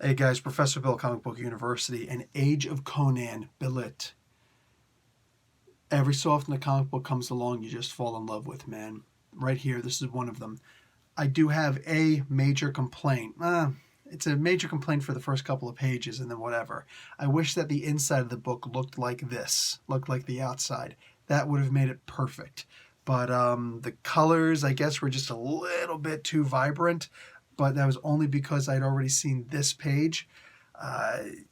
Hey guys, Professor Bill, Comic Book University, and Age of Conan Bêlit. Every so often a comic book comes along you just fall in love with, man. Right here, this is one of them. I do have a major complaint. It's a major complaint for the first couple of pages and then whatever. I wish that the inside of the book looked like this, looked like the outside. That would have made it perfect. But the colors, I guess, were just a little bit too vibrant. But that was only because I'd already seen this page.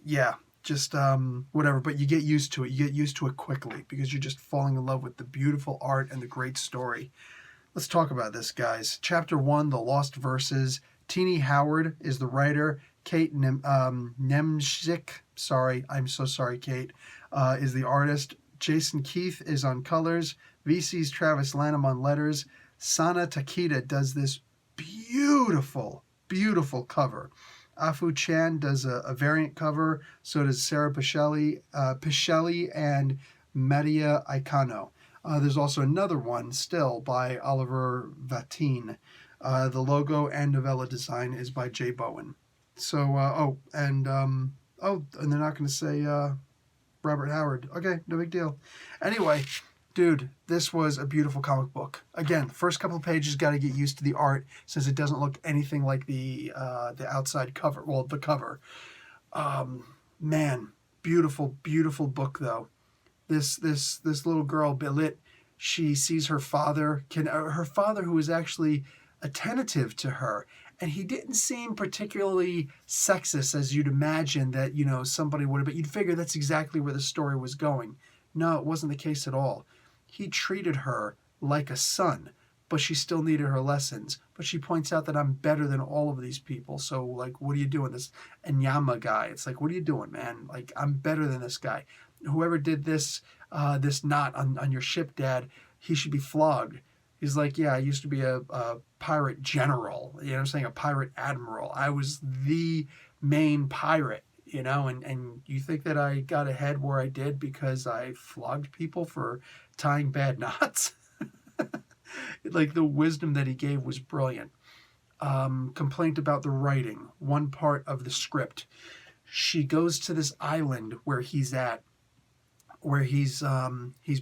Yeah, just whatever. But you get used to it. You get used to it quickly because you're just falling in love with the beautiful art and the great story. Let's talk about this, guys. Chapter 1, The Lost Verses. Teenie Howard is the writer. Kate Nemzik, sorry, I'm so sorry, Kate, is the artist. Jason Keith is on colors. VC's Travis Lanham on letters. Sana Takeda does this beautiful, beautiful cover. Afu Chan does a variant cover. So does Sarah Pichelli and Maria Icano. There's also another one still by Oliver Vatine. The logo and novella design is by Jay Bowen. So, and they're not going to say Robert Howard. Okay, no big deal. Anyway, dude, this was a beautiful comic book. Again, the first couple of pages got to get used to the art since it doesn't look anything like the outside cover. Well, the cover. Man, beautiful, beautiful book though. This little girl, Bêlit, she sees her father, her father who is actually attentive to her, and he didn't seem particularly sexist as you'd imagine that, somebody would have, but you'd figure that's exactly where the story was going. No, it wasn't the case at all. He treated her like a son, but she still needed her lessons. But she points out that I'm better than all of these people. So, like, what are you doing? This Enyama guy. It's like, what are you doing, man? Like, I'm better than this guy. Whoever did this knot on your ship, Dad, he should be flogged. He's like, yeah, I used to be a pirate general. You know what I'm saying? A pirate admiral. I was the main pirate. And you think that I got ahead where I did because I flogged people for tying bad knots? Like, the wisdom that he gave was brilliant. Complaint about the writing. One part of the script. She goes to this island where he's at, where he's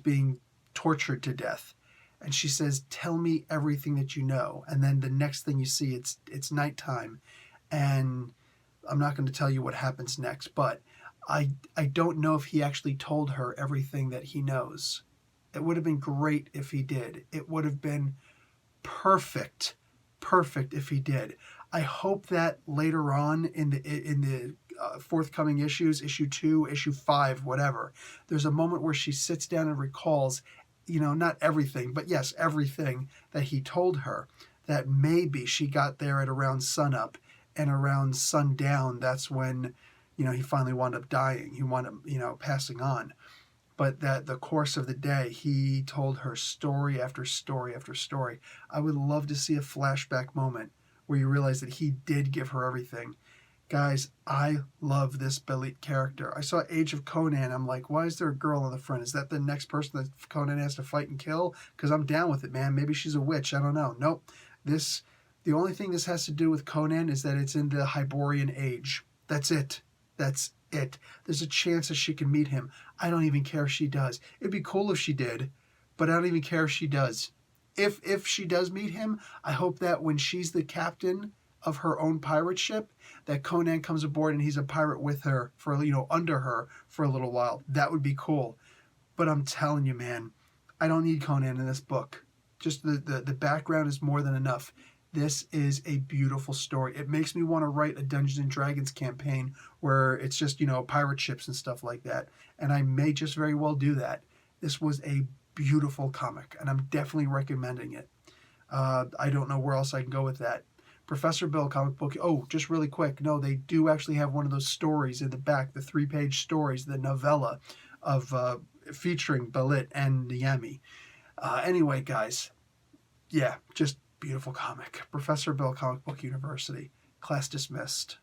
being tortured to death. And she says, tell me everything that you know. And then the next thing you see, it's nighttime. And I'm not going to tell you what happens next, but I don't know if he actually told her everything that he knows. It would have been great if he did. It would have been perfect if he did. I hope that later on in the forthcoming issues, issue 2, issue 5, whatever, there's a moment where she sits down and recalls, not everything, but yes, everything that he told her, that maybe she got there at around sunup, and around sundown, that's when, he finally wound up dying. He wound up, passing on. But that the course of the day, he told her story after story after story. I would love to see a flashback moment where you realize that he did give her everything. Guys, I love this Bêlit character. I saw Age of Conan. I'm like, why is there a girl on the front? Is that the next person that Conan has to fight and kill? Because I'm down with it, man. Maybe she's a witch. I don't know. Nope. The only thing this has to do with Conan is that it's in the Hyborian age. That's it. That's it. There's a chance that she can meet him. I don't even care if she does. It'd be cool if she did, but I don't even care if she does. If she does meet him, I hope that when she's the captain of her own pirate ship, that Conan comes aboard and he's a pirate with her for, under her for a little while. That would be cool. But I'm telling you, man, I don't need Conan in this book. Just the background is more than enough. This is a beautiful story. It makes me want to write a Dungeons and Dragons campaign where it's just, pirate ships and stuff like that. And I may just very well do that. This was a beautiful comic, and I'm definitely recommending it. I don't know where else I can go with that. Professor Bill comic book. Oh, just really quick. No, they do actually have one of those stories in the back, the 3-page stories, the novella of featuring Bêlit and Niami. Anyway, guys, yeah, just beautiful comic. Professor Bill, Comic Book University. Class dismissed.